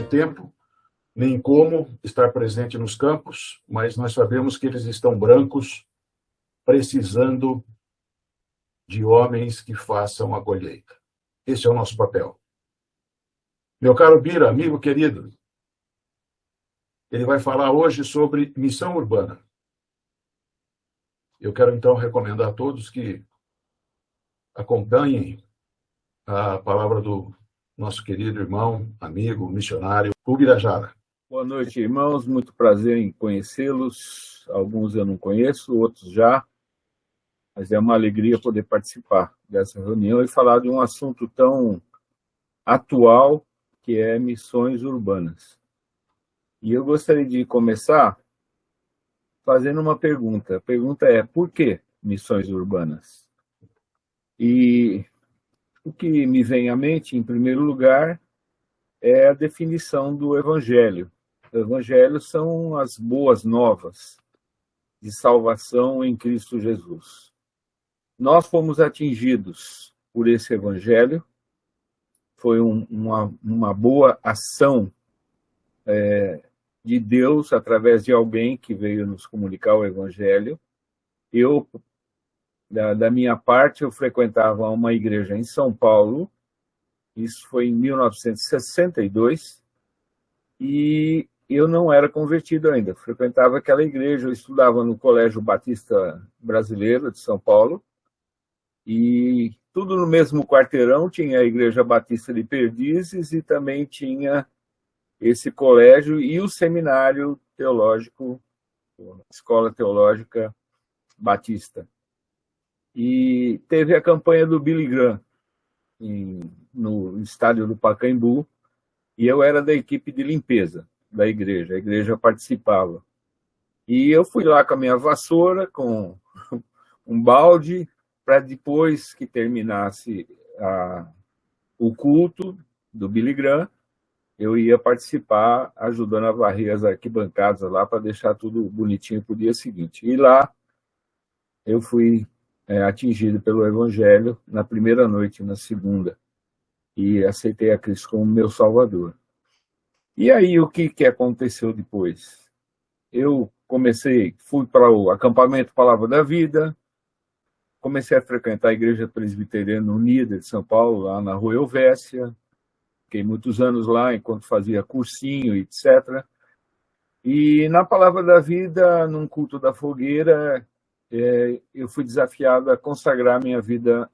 tempo, nem como estar presente nos campos, mas nós sabemos que eles estão brancos, precisando de homens que façam a colheita. Esse é o nosso papel. Meu caro Bira, amigo querido, ele vai falar hoje sobre missão urbana. Eu quero, então, recomendar a todos que acompanhem a palavra do nosso querido irmão, amigo, missionário, Ubirajara. Boa noite, irmãos. Muito prazer em conhecê-los. Alguns eu não conheço, outros já. Mas é uma alegria poder participar dessa reunião e falar de um assunto tão atual, que é missões urbanas. E eu gostaria de começar fazendo uma pergunta. A pergunta é, por que missões urbanas? E o que me vem à mente, em primeiro lugar, é a definição do Evangelho. O Evangelho são as boas novas de salvação em Cristo Jesus. Nós fomos atingidos por esse Evangelho, foi uma boa ação de Deus através de alguém que veio nos comunicar o Evangelho. Eu, da minha parte, eu frequentava uma igreja em São Paulo, isso foi em 1962, e eu não era convertido ainda. Frequentava aquela igreja, eu estudava no Colégio Batista Brasileiro de São Paulo, e tudo no mesmo quarteirão, tinha a Igreja Batista de Perdizes e também tinha esse colégio e o Seminário Teológico, Escola Teológica Batista. E teve a campanha do Billy Graham no estádio do Pacaembu, e eu era da equipe de limpeza da igreja, a igreja participava. E eu fui lá com a minha vassoura, com um balde, para depois que terminasse o culto do Billy Graham, eu ia participar ajudando a varrer as arquibancadas lá para deixar tudo bonitinho para o dia seguinte. E lá eu fui atingido pelo Evangelho na primeira noite, na segunda, e aceitei a Cristo como meu Salvador. E aí, o que aconteceu depois? Eu fui para o acampamento Palavra da Vida, comecei a frequentar a Igreja Presbiteriana Unida de São Paulo, lá na Rua Helvécia, fiquei muitos anos lá, enquanto fazia cursinho, etc. E na Palavra da Vida, num culto da fogueira, eu fui desafiado a consagrar minha vida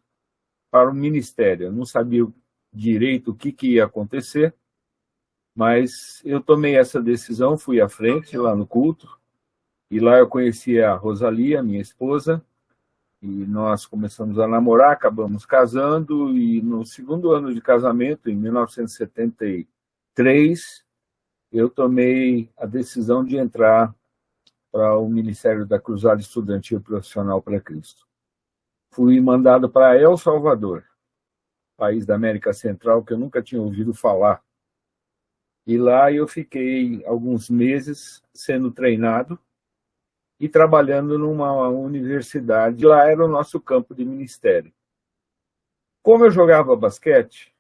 para o ministério. Eu não sabia direito o que ia acontecer, mas eu tomei essa decisão, fui à frente lá no culto, e lá eu conheci a Rosalia, minha esposa, e nós começamos a namorar, acabamos casando, e no segundo ano de casamento, em 1973, eu tomei a decisão de entrar para o Ministério da Cruzada Estudantil Profissional para Cristo. Fui mandado para El Salvador, país da América Central que eu nunca tinha ouvido falar. E lá eu fiquei alguns meses sendo treinado e trabalhando numa universidade. Lá era o nosso campo de ministério. Como eu jogava basquete,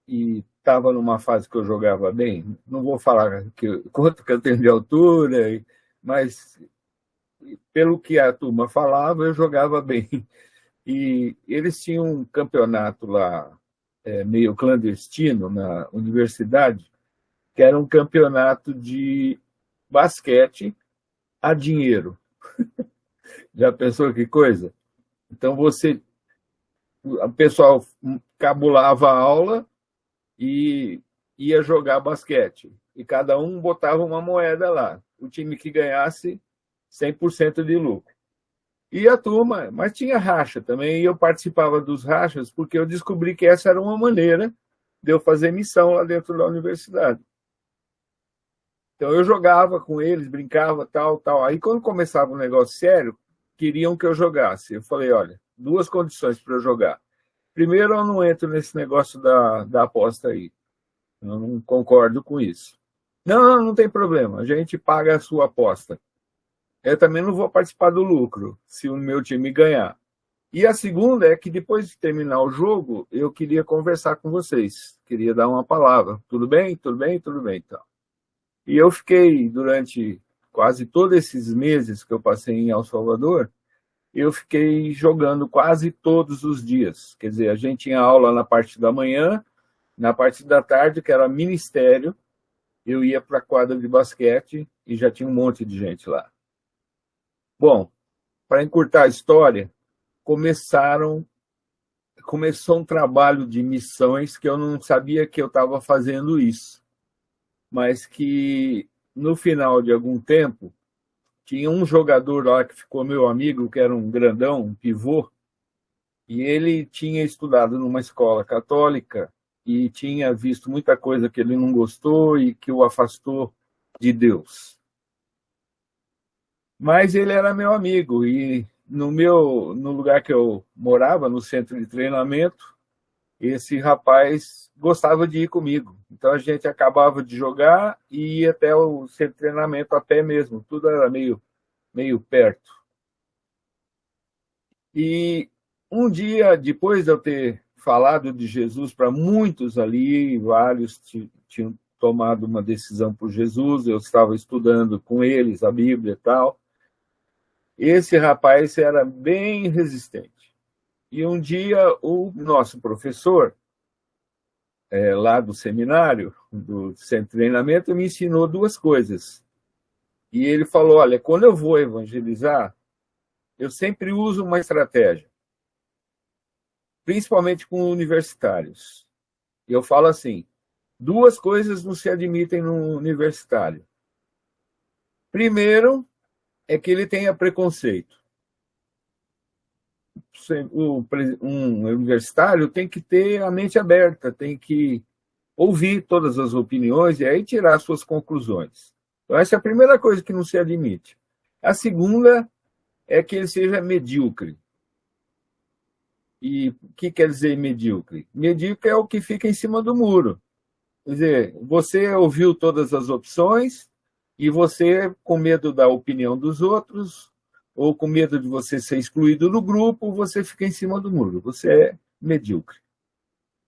e estava numa fase que eu jogava bem, não vou falar quanto que eu tenho de altura, mas pelo que a turma falava, eu jogava bem. E eles tinham um campeonato lá, meio clandestino, na universidade, que era um campeonato de basquete a dinheiro. Já pensou que coisa? Então, o pessoal cabulava a aula e ia jogar basquete. E cada um botava uma moeda lá. O time que ganhasse, 100% de lucro. E a turma, mas tinha racha também, e eu participava dos rachas porque eu descobri que essa era uma maneira de eu fazer missão lá dentro da universidade. Então eu jogava com eles, brincava, tal. Aí quando começava um negócio sério, queriam que eu jogasse. Eu falei, olha, 2 condições para eu jogar. Primeiro, eu não entro nesse negócio da aposta aí. Eu não concordo com isso. Não tem problema, a gente paga a sua aposta. Eu também não vou participar do lucro, se o meu time ganhar. E a segunda é que depois de terminar o jogo, eu queria conversar com vocês, queria dar uma palavra. Tudo bem? Tudo bem? Tudo bem, então. E eu fiquei, durante quase todos esses meses que eu passei em El Salvador, eu fiquei jogando quase todos os dias. Quer dizer, a gente tinha aula na parte da manhã, na parte da tarde, que era ministério, eu ia para a quadra de basquete e já tinha um monte de gente lá. Bom, para encurtar a história, começou um trabalho de missões que eu não sabia que eu estava fazendo isso, mas que no final de algum tempo tinha um jogador lá que ficou meu amigo, que era um grandão, um pivô, e ele tinha estudado numa escola católica e tinha visto muita coisa que ele não gostou e que o afastou de Deus. Mas ele era meu amigo e no lugar que eu morava, no centro de treinamento, esse rapaz gostava de ir comigo. Então a gente acabava de jogar e ia até o centro de treinamento a pé mesmo. Tudo era meio perto. E um dia, depois de eu ter falado de Jesus para muitos ali, vários tinham tomado uma decisão por Jesus, eu estava estudando com eles a Bíblia e tal. Esse rapaz era bem resistente. E um dia o nosso professor, lá do seminário, do centro de treinamento, me ensinou duas coisas. E ele falou, olha, quando eu vou evangelizar, eu sempre uso uma estratégia, principalmente com universitários. E eu falo assim, duas coisas não se admitem no universitário. Primeiro, é que ele tenha preconceito. Um universitário tem que ter a mente aberta, tem que ouvir todas as opiniões e aí tirar suas conclusões. Então, essa é a primeira coisa que não se admite. A segunda é que ele seja medíocre. E o que quer dizer medíocre? Medíocre é o que fica em cima do muro. Quer dizer, você ouviu todas as opções e você, com medo da opinião dos outros, ou com medo de você ser excluído do grupo, você fica em cima do muro. Você é medíocre.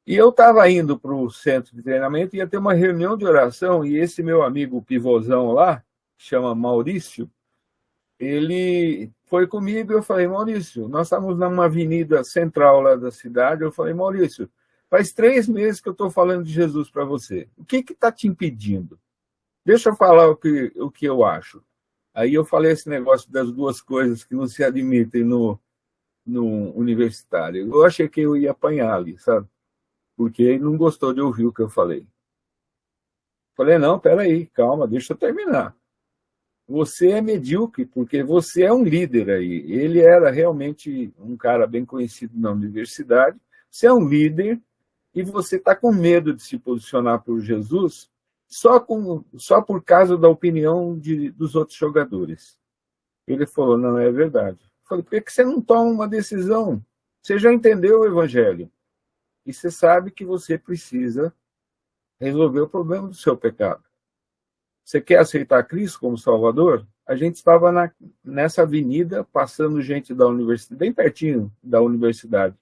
E eu estava indo para o centro de treinamento, ia ter uma reunião de oração, e esse meu amigo pivôzão lá, que chama Maurício, ele foi comigo e eu falei, Maurício, nós estávamos numa avenida central lá da cidade, eu falei, Maurício, faz 3 meses que eu estou falando de Jesus para você. O que está te impedindo? Deixa eu falar o que eu acho. Aí eu falei esse negócio das duas coisas que não se admitem no universitário. Eu achei que eu ia apanhar ali, sabe? Porque ele não gostou de ouvir o que eu falei. Falei, não, peraí, calma, deixa eu terminar. Você é medíocre, porque você é um líder aí. Ele era realmente um cara bem conhecido na universidade. Você é um líder e você está com medo de se posicionar por Jesus só por causa da opinião dos outros jogadores. Ele falou, não, é verdade. Eu falei, por que você não toma uma decisão? Você já entendeu o evangelho. E você sabe que você precisa resolver o problema do seu pecado. Você quer aceitar Cristo como Salvador? A gente estava nessa avenida, passando gente da universidade, bem pertinho da universidade.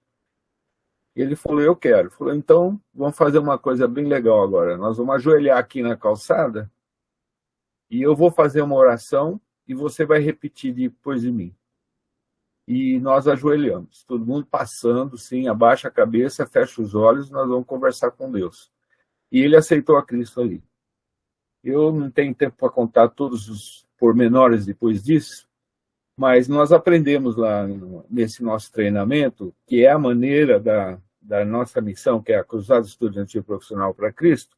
Ele falou, eu quero. Ele falou, então, vamos fazer uma coisa bem legal agora. Nós vamos ajoelhar aqui na calçada e eu vou fazer uma oração e você vai repetir depois de mim. E nós ajoelhamos, todo mundo passando, sim, abaixa a cabeça, fecha os olhos, nós vamos conversar com Deus. E ele aceitou a Cristo ali. Eu não tenho tempo para contar todos os pormenores depois disso, mas nós aprendemos lá nesse nosso treinamento, que é a maneira da nossa missão, que é a Cruzada Estudantil Profissional para Cristo,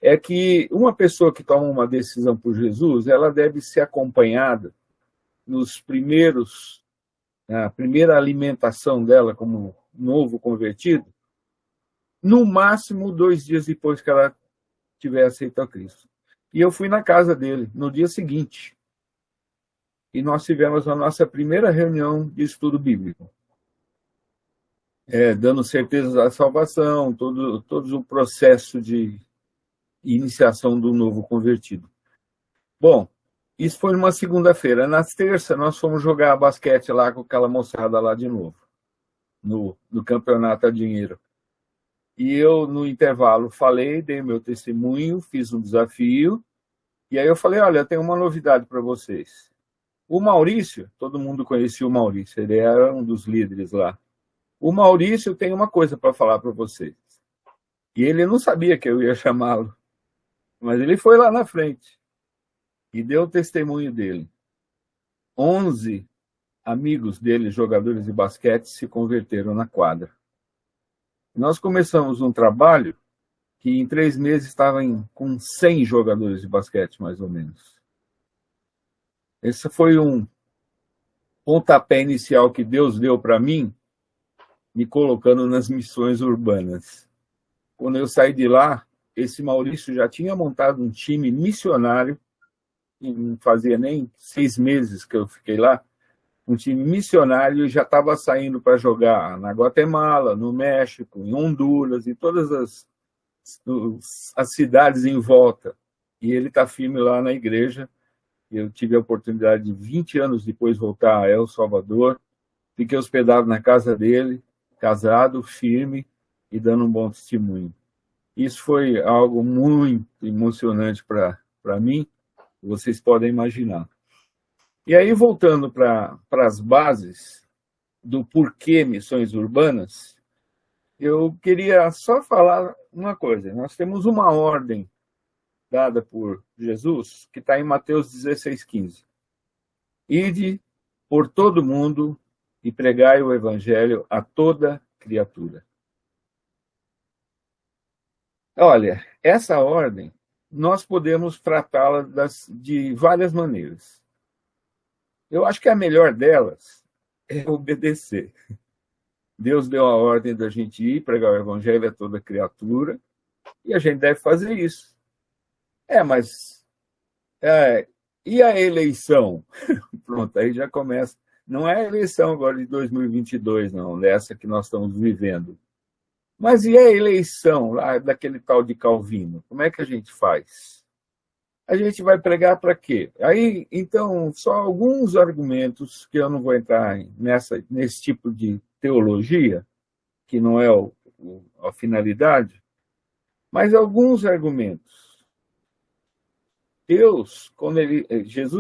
é que uma pessoa que toma uma decisão por Jesus, ela deve ser acompanhada na primeira alimentação dela como novo convertido, no máximo 2 dias depois que ela tiver aceito a Cristo. E eu fui na casa dele no dia seguinte. E nós tivemos a nossa primeira reunião de estudo bíblico. Dando certeza da salvação, todo o processo de iniciação do novo convertido. Bom, isso foi numa segunda-feira. Na terça, nós fomos jogar basquete lá com aquela moçada lá de novo. no campeonato a dinheiro. E eu, no intervalo, falei, dei meu testemunho, fiz um desafio, e aí eu falei, olha, eu tenho uma novidade para vocês. O Maurício, todo mundo conhecia o Maurício, ele era um dos líderes lá. O Maurício tem uma coisa para falar para vocês. E ele não sabia que eu ia chamá-lo, mas ele foi lá na frente e deu o testemunho dele. 11 amigos dele, jogadores de basquete, se converteram na quadra. Nós começamos um trabalho que em 3 meses estava com 100 jogadores de basquete, mais ou menos. Esse foi um pontapé inicial que Deus deu para mim, me colocando nas missões urbanas. Quando eu saí de lá, esse Maurício já tinha montado um time missionário, e não fazia nem 6 meses que eu fiquei lá, um time missionário, e já estava saindo para jogar na Guatemala, no México, em Honduras, em todas as cidades em volta. E ele está firme lá na igreja. Eu tive a oportunidade de, 20 anos depois, voltar a El Salvador. Fiquei hospedado na casa dele, casado, firme e dando um bom testemunho. Isso foi algo muito emocionante para mim, vocês podem imaginar. E aí, voltando para as bases do porquê missões urbanas, eu queria só falar uma coisa. Nós temos uma ordem dada por Jesus, que está em Mateus 16,15. Ide por todo mundo e pregai o evangelho a toda criatura. Olha, essa ordem, nós podemos tratá-la de várias maneiras. Eu acho que a melhor delas é obedecer. Deus deu a ordem da gente ir pregar o evangelho a toda criatura, e a gente deve fazer isso. Mas e a eleição? Pronto, aí já começa. Não é a eleição agora de 2022, não, dessa que nós estamos vivendo. Mas e a eleição lá daquele tal de Calvino? Como é que a gente faz? A gente vai pregar para quê? Aí, então, só alguns argumentos, que eu não vou entrar nesse tipo de teologia, que não é a finalidade, mas alguns argumentos. Jesus,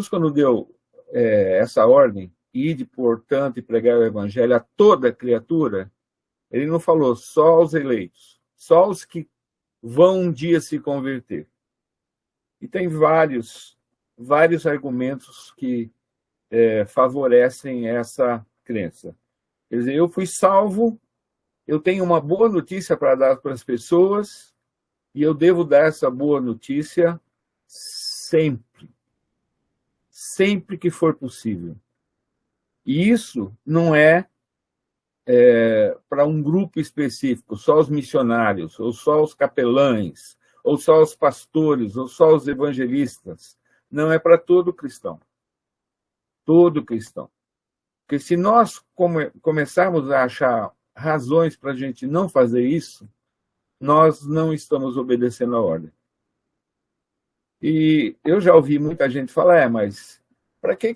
quando deu essa ordem, ide, portanto, e pregar o evangelho a toda criatura, ele não falou só aos eleitos, só os que vão um dia se converter. E tem vários argumentos que favorecem essa crença. Quer dizer, eu fui salvo, eu tenho uma boa notícia para dar para as pessoas, e eu devo dar essa boa notícia sempre. Sempre que for possível. E isso não é para um grupo específico, só os missionários, ou só os capelães, ou só os pastores, ou só os evangelistas. Não, é para todo cristão. Todo cristão. Porque se nós começarmos a achar razões para a gente não fazer isso, nós não estamos obedecendo a ordem. E eu já ouvi muita gente falar, mas para que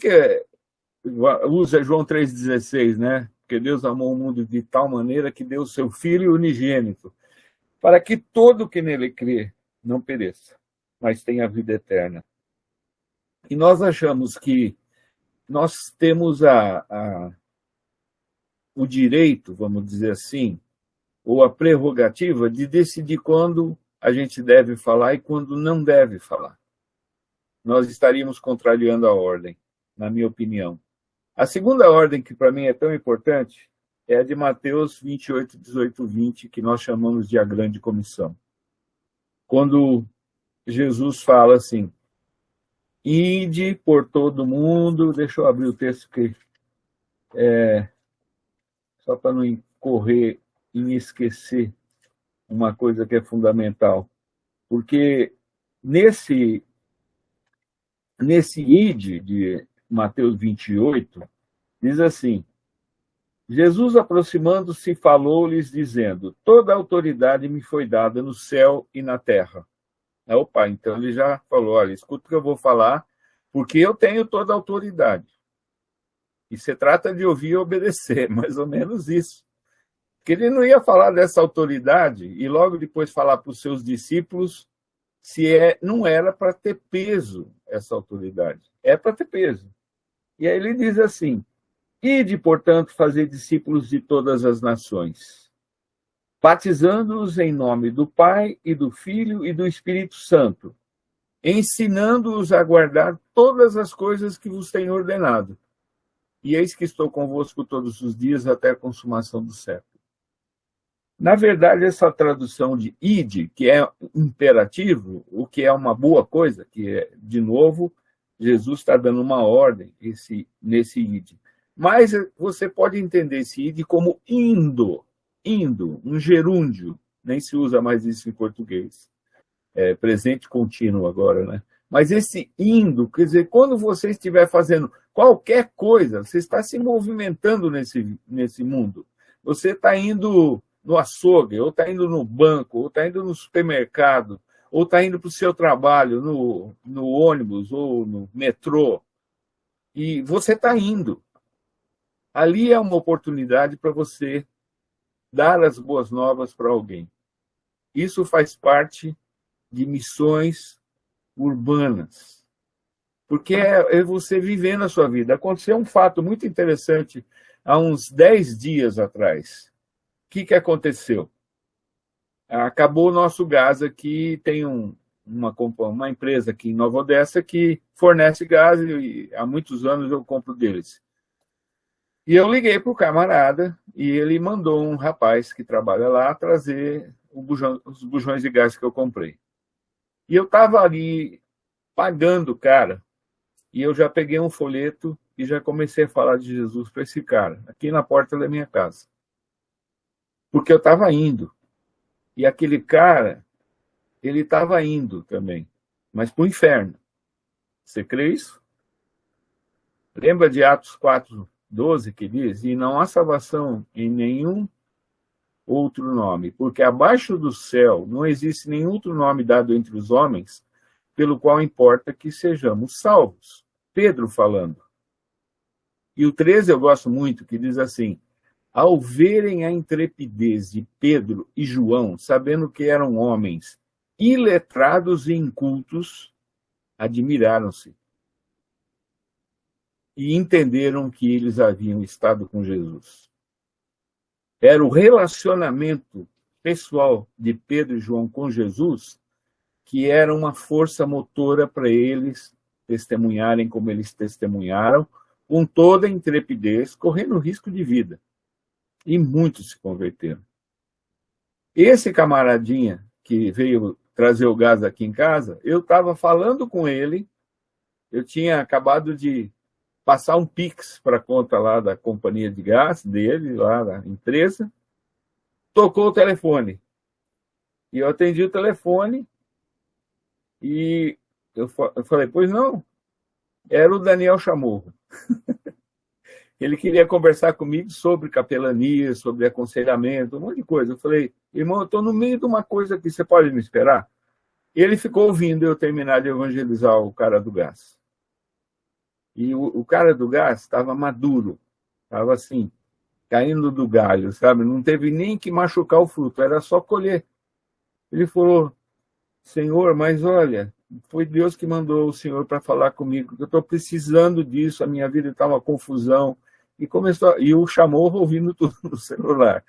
usa João 3,16, né? Porque Deus amou o mundo de tal maneira que deu o seu Filho unigênito, para que todo que nele crê não pereça, mas tenha vida eterna. E nós achamos que nós temos o direito, vamos dizer assim, ou a prerrogativa de decidir quando a gente deve falar e quando não deve falar. Nós estaríamos contrariando a ordem, na minha opinião. A segunda ordem, que para mim é tão importante, é a de Mateus 28, 18, 20, que nós chamamos de a grande comissão. Quando Jesus fala assim, ide por todo mundo, deixa eu abrir o texto aqui, só para não incorrer e me esquecer uma coisa que é fundamental, porque nesse ide de Mateus 28, diz assim, Jesus, aproximando-se, falou-lhes, dizendo, toda a autoridade me foi dada no céu e na terra. Opa, então ele já falou, olha, escuta o que eu vou falar, porque eu tenho toda a autoridade. E se trata de ouvir e obedecer, mais ou menos isso. Porque ele não ia falar dessa autoridade e logo depois falar para os seus discípulos não era para ter peso essa autoridade. É para ter peso. E aí ele diz assim: ide, portanto, fazer discípulos de todas as nações, batizando-os em nome do Pai e do Filho e do Espírito Santo, ensinando-os a guardar todas as coisas que vos tenho ordenado. E eis que estou convosco todos os dias até a consumação do século. Na verdade, essa tradução de ide, que é imperativo, o que é uma boa coisa, que é, de novo, Jesus está dando uma ordem nesse ide. Mas você pode entender esse ide como indo, um gerúndio. Nem se usa mais isso em português. É presente contínuo agora, né? Mas esse indo, quer dizer, quando você estiver fazendo qualquer coisa, você está se movimentando nesse mundo. Você está indo no açougue, ou está indo no banco, ou está indo no supermercado, ou está indo para o seu trabalho no ônibus ou no metrô. E você está indo. Ali é uma oportunidade para você dar as boas novas para alguém. Isso faz parte de missões urbanas, porque é você vivendo a sua vida. Aconteceu um fato muito interessante há uns 10 dias atrás. O que aconteceu? Acabou o nosso gás aqui, tem uma empresa aqui em Nova Odessa que fornece gás e há muitos anos eu compro deles. E eu liguei para o camarada e ele mandou um rapaz que trabalha lá trazer os bujões de gás que eu comprei. E eu estava ali pagando o cara, e eu já peguei um folheto e já comecei a falar de Jesus para esse cara, aqui na porta da minha casa. Porque eu estava indo. E aquele cara, ele estava indo também, mas para o inferno. Você crê isso? Lembra de Atos 4:12 que diz: e não há salvação em nenhum outro nome, porque abaixo do céu não existe nenhum outro nome dado entre os homens, pelo qual importa que sejamos salvos. Pedro falando. E o 13 eu gosto muito, que diz assim: ao verem a intrepidez de Pedro e João, sabendo que eram homens iletrados e incultos, admiraram-se e entenderam que eles haviam estado com Jesus. Era o relacionamento pessoal de Pedro e João com Jesus que era uma força motora para eles testemunharem como eles testemunharam, com toda a intrepidez, correndo risco de vida. E muitos se converteram. Esse camaradinha que veio trazer o gás aqui em casa, eu estava falando com ele, eu tinha acabado de passar um Pix para a conta lá da companhia de gás dele, lá da empresa, tocou o telefone. E eu atendi o telefone e eu falei, pois não, era o Daniel Chamorro. Ele queria conversar comigo sobre capelania, sobre aconselhamento, um monte de coisa. Eu falei, irmão, eu estou no meio de uma coisa aqui, você pode me esperar? E ele ficou ouvindo eu terminar de evangelizar o cara do gás. E o cara do gás estava maduro, estava assim, caindo do galho, sabe? Não teve nem que machucar o fruto, era só colher. Ele falou, Senhor, mas olha, foi Deus que mandou o Senhor para falar comigo, que eu estou precisando disso, a minha vida está uma confusão. E o Chamorro ouvindo tudo no celular.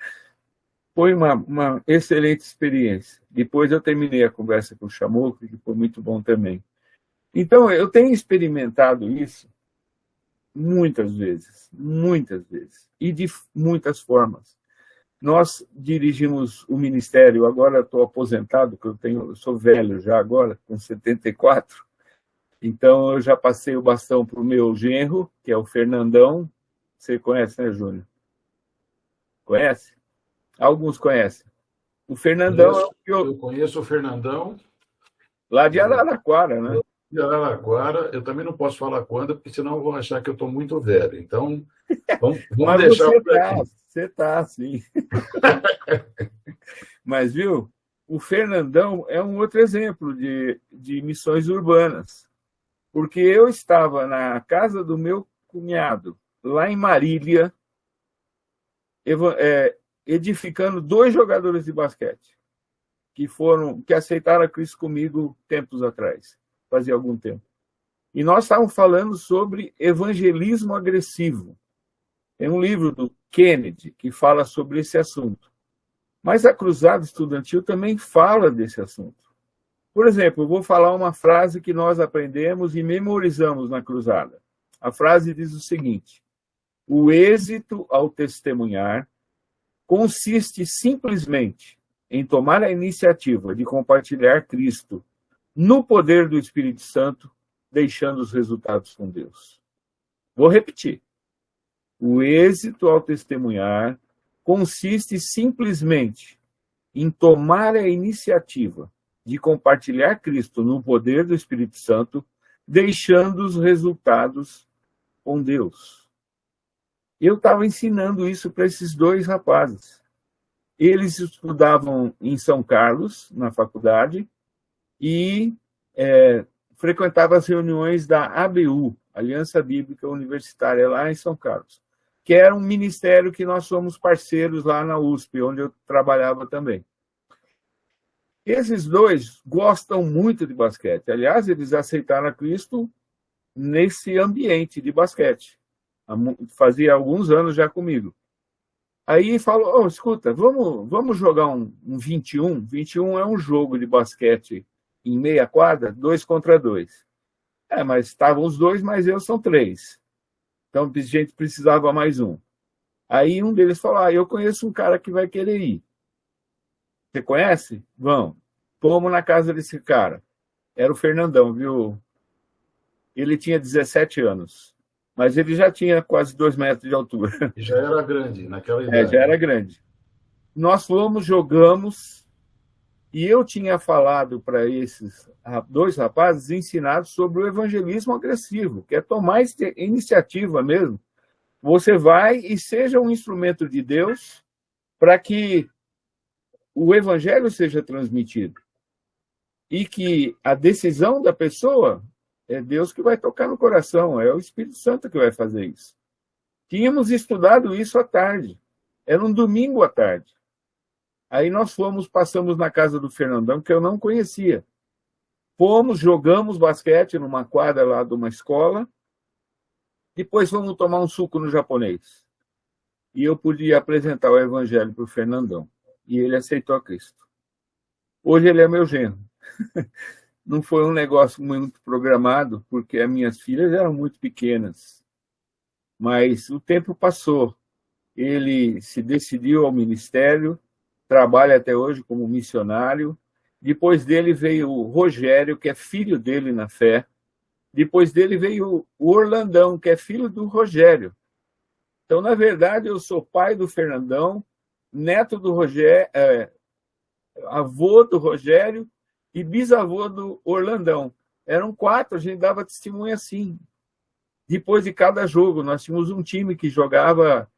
Foi uma excelente experiência. Depois eu terminei a conversa com o Chamorro, que foi muito bom também. Então, eu tenho experimentado isso muitas vezes, e de muitas formas. Nós dirigimos o ministério, agora estou aposentado, porque eu sou velho já agora, com 74, então eu já passei o bastão para o meu genro, que é o Fernandão. Você conhece, né, Júnior? Conhece? Alguns conhecem. O Fernandão eu conheço o Fernandão. Lá de Araraquara, né? De Araraquara, eu também não posso falar quando, porque senão vão achar que eu estou muito velho. Então, vamos deixar por aqui. Você está, sim. Mas, viu, o Fernandão é um outro exemplo de missões urbanas. Porque eu estava na casa do meu cunhado, lá em Marília, edificando 2 jogadores de basquete que aceitaram a Cristo comigo tempos atrás, fazia algum tempo. E nós estávamos falando sobre evangelismo agressivo. Tem um livro do Kennedy que fala sobre esse assunto. Mas a cruzada estudantil também fala desse assunto. Por exemplo, eu vou falar uma frase que nós aprendemos e memorizamos na cruzada. A frase diz o seguinte: o êxito ao testemunhar consiste simplesmente em tomar a iniciativa de compartilhar Cristo no poder do Espírito Santo, deixando os resultados com Deus. Vou repetir. O êxito ao testemunhar consiste simplesmente em tomar a iniciativa de compartilhar Cristo no poder do Espírito Santo, deixando os resultados com Deus. Eu estava ensinando isso para esses 2 rapazes. Eles estudavam em São Carlos, na faculdade, e frequentavam as reuniões da ABU, Aliança Bíblica Universitária, lá em São Carlos, que era um ministério que nós somos parceiros lá na USP, onde eu trabalhava também. Esses 2 gostam muito de basquete. Aliás, eles aceitaram a Cristo nesse ambiente de basquete. Fazia alguns anos já comigo. Aí falou, escuta, vamos jogar um 21? 21 é um jogo de basquete em meia quadra, 2 contra 2. Mas estavam os 2, mas eu são 3. Então a gente precisava mais um. Aí um deles falou, eu conheço um cara que vai querer ir. Você conhece? Vamos. Fomos na casa desse cara. Era o Fernandão, viu? Ele tinha 17 anos. Mas ele já tinha quase 2 metros de altura. Já era grande naquela idade. Já era grande. Nós fomos, jogamos, e eu tinha falado para esses 2 rapazes, ensinados sobre o evangelismo agressivo, que é tomar iniciativa mesmo. Você vai e seja um instrumento de Deus para que o evangelho seja transmitido. E que a decisão da pessoa é Deus que vai tocar no coração, é o Espírito Santo que vai fazer isso. Tínhamos estudado isso à tarde. Era um domingo à tarde. Aí nós passamos na casa do Fernandão, que eu não conhecia. Fomos, jogamos basquete numa quadra lá de uma escola. Depois fomos tomar um suco no japonês. E eu podia apresentar o evangelho para o Fernandão. E ele aceitou a Cristo. Hoje ele é meu genro. Não foi um negócio muito programado, porque as minhas filhas eram muito pequenas. Mas o tempo passou. Ele se decidiu ao ministério, trabalha até hoje como missionário. Depois dele veio o Rogério, que é filho dele na fé. Depois dele veio o Orlandão, que é filho do Rogério. Então, na verdade, eu sou pai do Fernandão, neto do Rogério, avô do Rogério e bisavô do Orlandão. Eram 4, a gente dava testemunho assim. Depois de cada jogo, nós tínhamos um time que jogava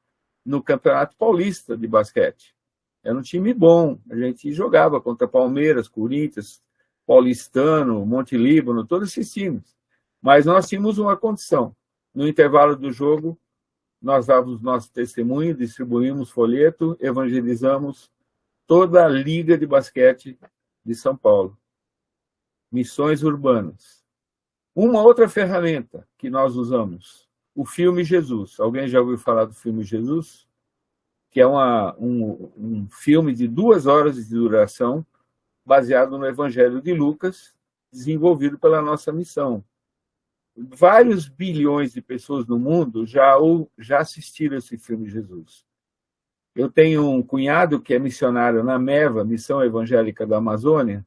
no Campeonato Paulista de basquete. Era um time bom. A gente jogava contra Palmeiras, Corinthians, Paulistano, Monte Líbano, todos esses times. Mas nós tínhamos uma condição. No intervalo do jogo, nós dávamos nosso testemunho, distribuímos folheto, evangelizamos toda a Liga de Basquete de São Paulo. Missões urbanas. Uma outra ferramenta que nós usamos, o filme Jesus. Alguém já ouviu falar do filme Jesus? Que é um filme de 2 horas de duração, baseado no Evangelho de Lucas, desenvolvido pela nossa missão. Vários bilhões de pessoas no mundo já assistiram esse filme Jesus. Eu tenho um cunhado que é missionário na MEVA, Missão Evangélica da Amazônia,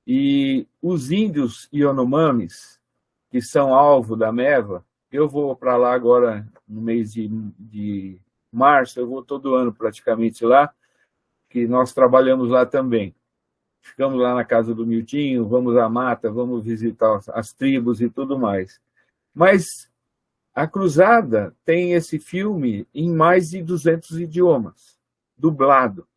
e os índios Yanomamis, que são alvo da MEVA, eu vou para lá agora no mês de março, eu vou todo ano praticamente lá, que nós trabalhamos lá também. Ficamos lá na casa do Miltinho, vamos à mata, vamos visitar as tribos e tudo mais. Mas a Cruzada tem esse filme em mais de 200 idiomas, dublado.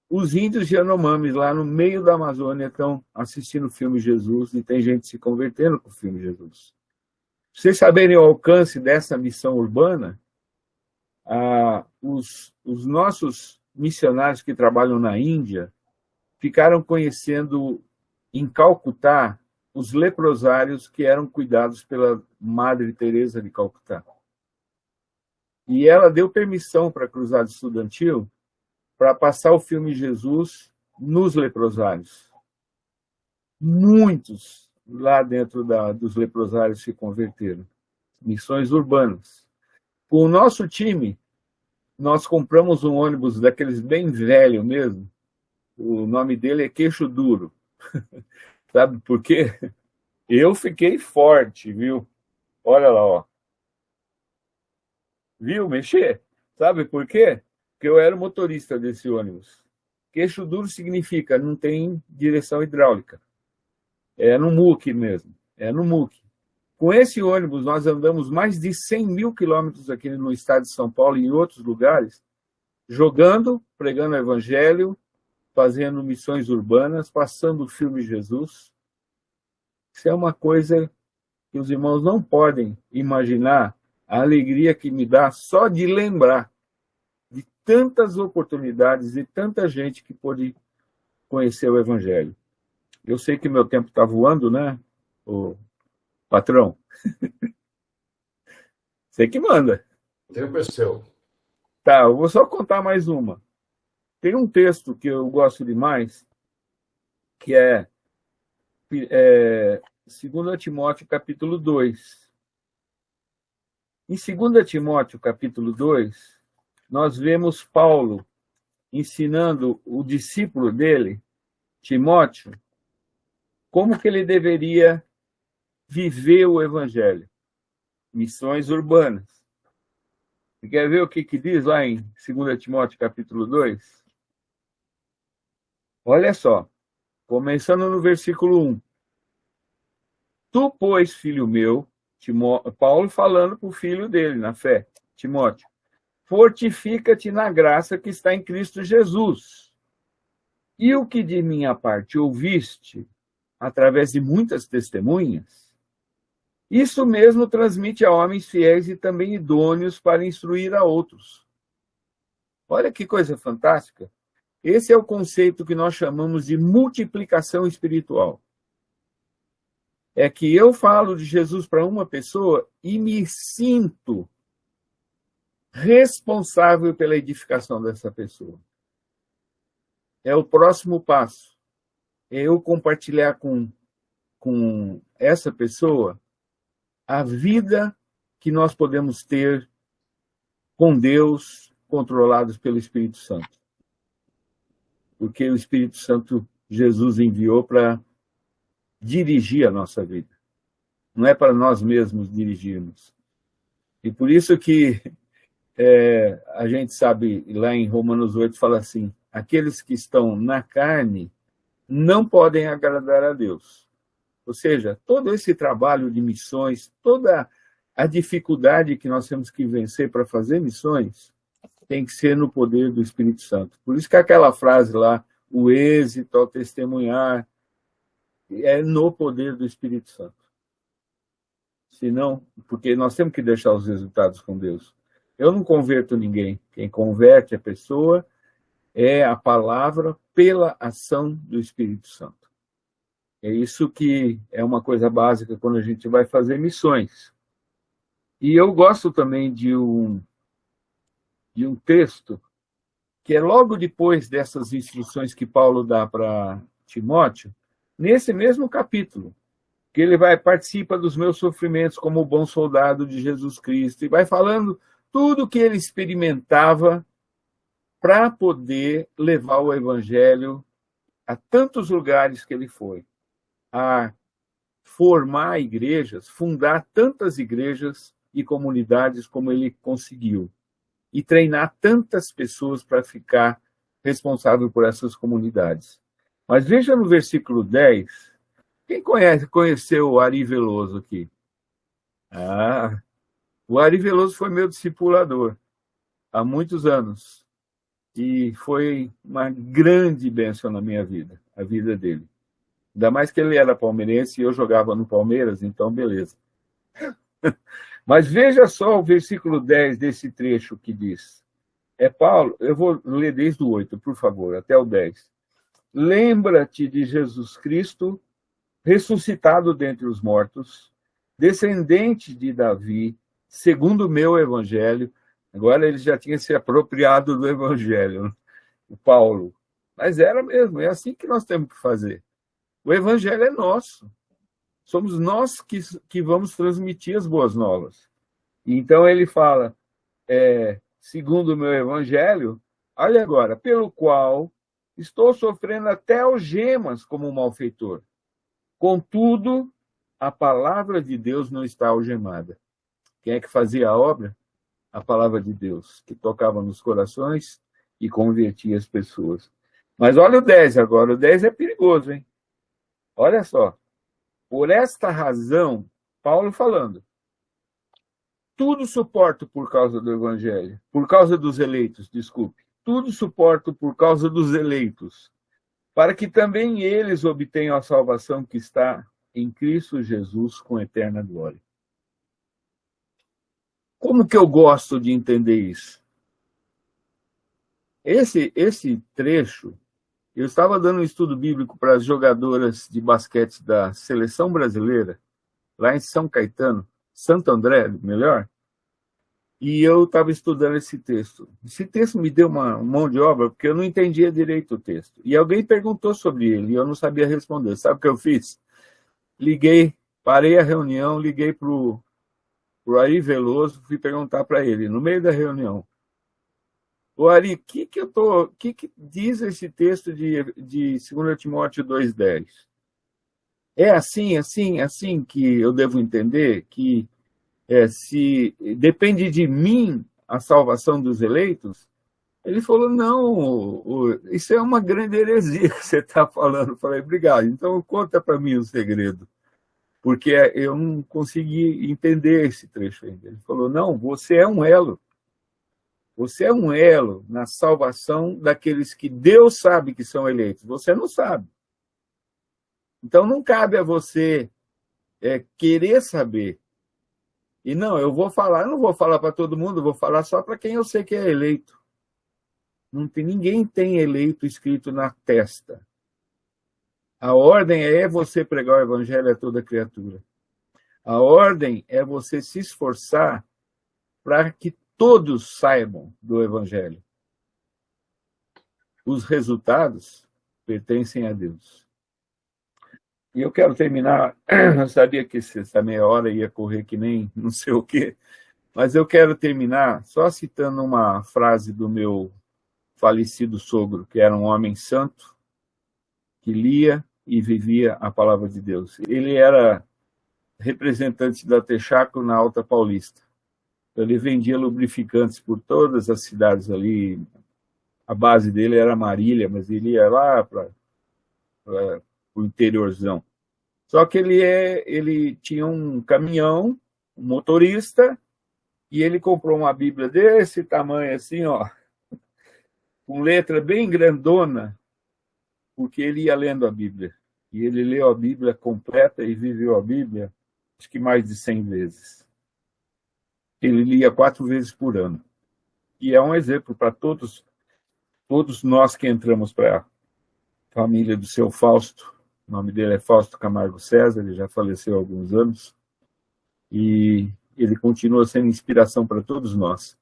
Os índios Yanomamis lá no meio da Amazônia estão assistindo o filme Jesus e tem gente se convertendo com o filme Jesus. Pra vocês saberem o alcance dessa missão urbana, os nossos missionários que trabalham na Índia ficaram conhecendo em Calcutá os leprosários que eram cuidados pela Madre Teresa de Calcutá. E ela deu permissão para a Cruzada Estudantil para passar o filme Jesus nos leprosários. Muitos lá dentro dos leprosários se converteram. Missões urbanas. Com o nosso time, nós compramos um ônibus daqueles bem velho mesmo. O nome dele é Queixo Duro. Sabe por quê? Eu fiquei forte, viu? Olha lá, ó. Viu mexer? Sabe por quê? Porque eu era o motorista desse ônibus. Queixo duro significa não tem direção hidráulica. É no muque mesmo. É no muque. Com esse ônibus, nós andamos mais de 100 mil quilômetros aqui no estado de São Paulo e em outros lugares, jogando, pregando o evangelho, fazendo missões urbanas, passando o filme Jesus. Isso é uma coisa que os irmãos não podem imaginar a alegria que me dá só de lembrar de tantas oportunidades e tanta gente que pôde conhecer o Evangelho. Eu sei que meu tempo está voando, né, o patrão? Você que manda. O tempo é seu. Tá, eu vou só contar mais uma. Tem um texto que eu gosto demais, que é 2 Timóteo, capítulo 2. Em 2 Timóteo, capítulo 2, nós vemos Paulo ensinando o discípulo dele, Timóteo, como que ele deveria viver o evangelho. Missões urbanas. Você quer ver o que diz lá em 2 Timóteo, capítulo 2? Olha só, começando no versículo 1. Tu, pois, filho meu, Paulo falando para o filho dele, na fé, Timóteo, fortifica-te na graça que está em Cristo Jesus. E o que de minha parte ouviste, através de muitas testemunhas, isso mesmo transmite a homens fiéis e também idôneos para instruir a outros. Olha que coisa fantástica. Esse é o conceito que nós chamamos de multiplicação espiritual. É que eu falo de Jesus para uma pessoa e me sinto responsável pela edificação dessa pessoa. É o próximo passo. É eu compartilhar com essa pessoa a vida que nós podemos ter com Deus, controlados pelo Espírito Santo. Porque o Espírito Santo Jesus enviou para dirigir a nossa vida. Não é para nós mesmos dirigirmos. E por isso que a gente sabe, lá em Romanos 8, fala assim, aqueles que estão na carne não podem agradar a Deus. Ou seja, todo esse trabalho de missões, toda a dificuldade que nós temos que vencer para fazer missões, tem que ser no poder do Espírito Santo. Por isso que aquela frase lá, o êxito ao testemunhar, é no poder do Espírito Santo. Senão, porque nós temos que deixar os resultados com Deus. Eu não converto ninguém. Quem converte a pessoa é a palavra pela ação do Espírito Santo. É isso que é uma coisa básica quando a gente vai fazer missões. E eu gosto também de um texto que é logo depois dessas instruções que Paulo dá para Timóteo, nesse mesmo capítulo, que ele vai participar dos meus sofrimentos como bom soldado de Jesus Cristo, e vai falando tudo o que ele experimentava para poder levar o evangelho a tantos lugares que ele foi, a formar igrejas, fundar tantas igrejas e comunidades como ele conseguiu, e treinar tantas pessoas para ficar responsável por essas comunidades. Mas veja no versículo 10, quem conheceu o Ari Veloso aqui? O Ari Veloso foi meu discipulador há muitos anos. E foi uma grande bênção na minha vida, a vida dele. Ainda mais que ele era palmeirense e eu jogava no Palmeiras, então beleza. Mas veja só o versículo 10 desse trecho que diz. É Paulo, eu vou ler desde o 8, por favor, até o 10. Lembra-te de Jesus Cristo, ressuscitado dentre os mortos, descendente de Davi, segundo o meu evangelho. Agora ele já tinha se apropriado do evangelho, o Paulo. Mas era mesmo, é assim que nós temos que fazer. O evangelho é nosso. Somos nós que vamos transmitir as boas novas. Então ele fala, segundo o meu evangelho, olha agora, pelo qual estou sofrendo até algemas como um malfeitor. Contudo, a palavra de Deus não está algemada. Quem é que fazia a obra? A palavra de Deus, que tocava nos corações e convertia as pessoas. Mas olha o 10 agora, o 10 é perigoso, hein? Olha só. Por esta razão, Paulo falando, tudo suporto por causa do evangelho, por causa dos eleitos, desculpe. Tudo suporto por causa dos eleitos, para que também eles obtenham a salvação que está em Cristo Jesus com eterna glória. Como que eu gosto de entender isso? Esse trecho, eu estava dando um estudo bíblico para as jogadoras de basquete da seleção brasileira, lá em São Caetano, Santo André, melhor, e eu estava estudando esse texto. Esse texto me deu uma mão de obra, porque eu não entendia direito o texto. E alguém perguntou sobre ele, e eu não sabia responder. Sabe o que eu fiz? Parei a reunião, liguei para o Ari Veloso, fui perguntar para ele, no meio da reunião, o Ari, o que diz esse texto de 2 Timóteo 2,10? É assim que eu devo entender que se depende de mim a salvação dos eleitos? Ele falou, não, isso é uma grande heresia que você está falando. Eu falei, obrigado, então conta para mim o segredo, porque eu não consegui entender esse trecho ainda. Ele falou, não, você é um elo. Você é um elo na salvação daqueles que Deus sabe que são eleitos. Você não sabe. Então não cabe a você querer saber. E não, eu não vou falar para todo mundo, vou falar só para quem eu sei que é eleito. Ninguém tem eleito escrito na testa. A ordem é você pregar o evangelho a toda criatura. A ordem é você se esforçar para que todos saibam do evangelho. Os resultados pertencem a Deus. E eu quero terminar, eu sabia que essa meia hora ia correr que nem não sei o quê, mas eu quero terminar só citando uma frase do meu falecido sogro, que era um homem santo, que lia e vivia a palavra de Deus. Ele era representante da Texaco na Alta Paulista. Ele vendia lubrificantes por todas as cidades ali. A base dele era Marília, mas ele ia lá para o interiorzão. Só que ele tinha um caminhão, um motorista, e ele comprou uma Bíblia desse tamanho assim, ó, com letra bem grandona, porque ele ia lendo a Bíblia. E ele leu a Bíblia completa e viveu a Bíblia, acho que mais de 100 vezes. Ele lia 4 vezes por ano. E é um exemplo para todos nós que entramos para a família do seu Fausto. O nome dele é Fausto Camargo César, ele já faleceu há alguns anos. E ele continua sendo inspiração para todos nós.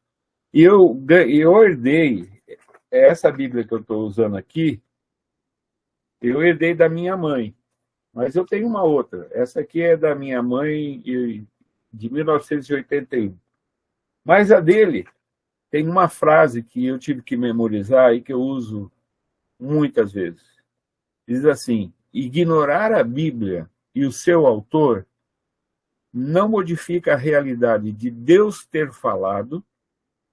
E eu herdei, essa Bíblia que eu estou usando aqui, eu herdei da minha mãe. Mas eu tenho uma outra. Essa aqui é da minha mãe de 1981. Mas a dele tem uma frase que eu tive que memorizar e que eu uso muitas vezes. Diz assim, ignorar a Bíblia e o seu autor não modifica a realidade de Deus ter falado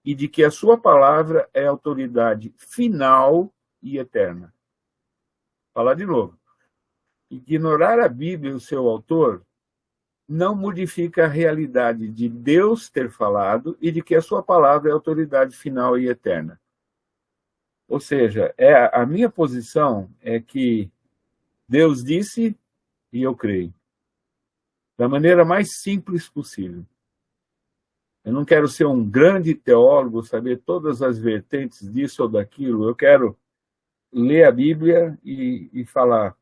e de que a sua palavra é autoridade final e eterna. Vou falar de novo. Ignorar a Bíblia e o seu autor não modifica a realidade de Deus ter falado e de que a sua palavra é autoridade final e eterna. Ou seja, a minha posição é que Deus disse e eu creio. Da maneira mais simples possível. Eu não quero ser um grande teólogo, saber todas as vertentes disso ou daquilo. Eu quero ler a Bíblia e falar: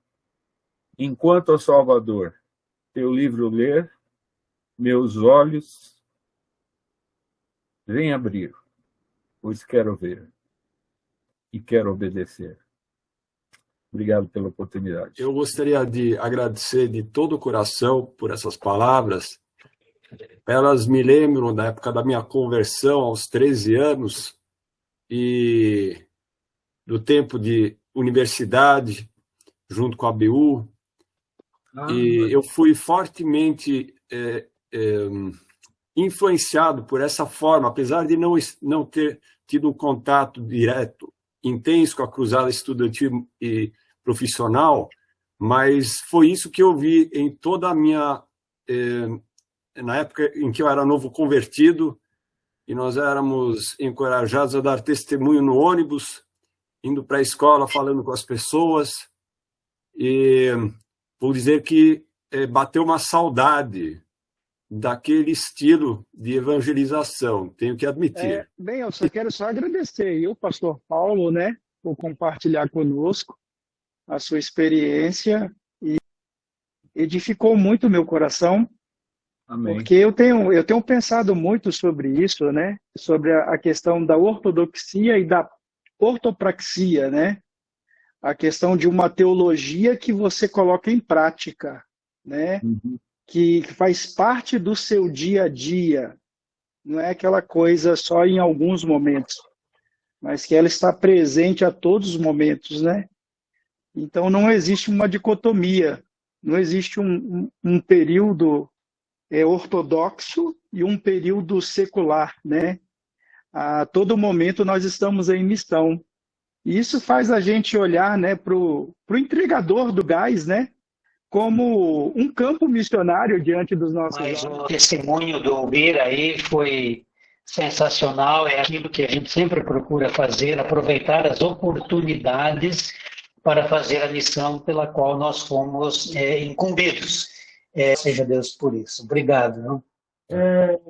enquanto ao Salvador, teu livro ler, meus olhos vêm abrir, pois quero ver e quero obedecer. Obrigado pela oportunidade. Eu gostaria de agradecer de todo o coração por essas palavras. Elas me lembram da época da minha conversão, aos 13 anos, e do tempo de universidade, junto com a ABU. E eu fui fortemente influenciado por essa forma, apesar de não ter tido um contato direto, intenso com a cruzada estudantil e profissional, mas foi isso que eu vi em toda a minha... na época em que eu era novo convertido, e nós éramos encorajados a dar testemunho no ônibus, indo para a escola, falando com as pessoas, e vou dizer que bateu uma saudade daquele estilo de evangelização, tenho que admitir. Bem, eu quero agradecer o pastor Paulo, né, por compartilhar conosco a sua experiência, e edificou muito o meu coração. Amém. Porque eu tenho pensado muito sobre isso, né, sobre a questão da ortodoxia e da ortopraxia, né, a questão de uma teologia que você coloca em prática, né, que faz parte do seu dia a dia, não é aquela coisa só em alguns momentos, mas que ela está presente a todos os momentos, né? Então não existe uma dicotomia, não existe um período ortodoxo e um período secular, né? A todo momento nós estamos em missão. E isso faz a gente olhar, né, para o entregador do gás, né, como um campo missionário diante dos nossos olhos. Mas o testemunho do Bira aí foi sensacional, é aquilo que a gente sempre procura fazer, aproveitar as oportunidades para fazer a missão pela qual nós fomos incumbidos. Seja Deus por isso. Obrigado. Não?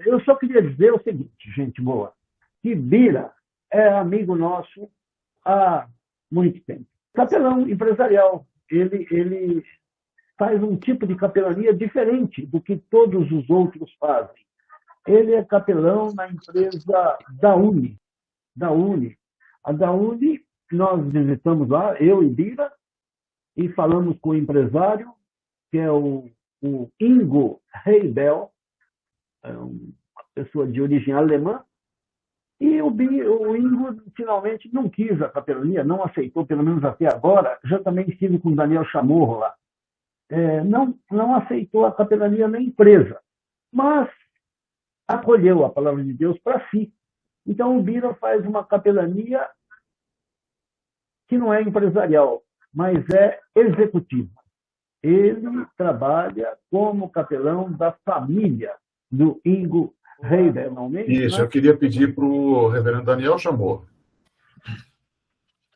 Eu só queria dizer o seguinte, gente boa, que Bira é amigo nosso há muito tempo. Capelão empresarial, ele faz um tipo de capelania diferente do que todos os outros fazem. Ele é capelão na empresa da Uni. A da Uni, nós visitamos lá, eu e Bira, e falamos com o empresário, que é o Ingo Heibel, uma pessoa de origem alemã, e o Ingo finalmente não quis a capelania, não aceitou, pelo menos até agora. Já também estive com o Daniel Chamorro lá. Não aceitou a capelania na empresa, mas acolheu a palavra de Deus para si. Então o Bira faz uma capelania que não é empresarial, mas é executiva. Ele trabalha como capelão da família do Ingo Heibel, não é? Isso, eu queria pedir para o reverendo Daniel Chamorro.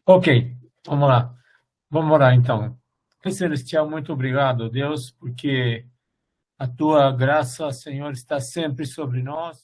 Ok, vamos lá. Vamos orar então. Pai Celestial, muito obrigado, Deus, porque a tua graça, Senhor, está sempre sobre nós.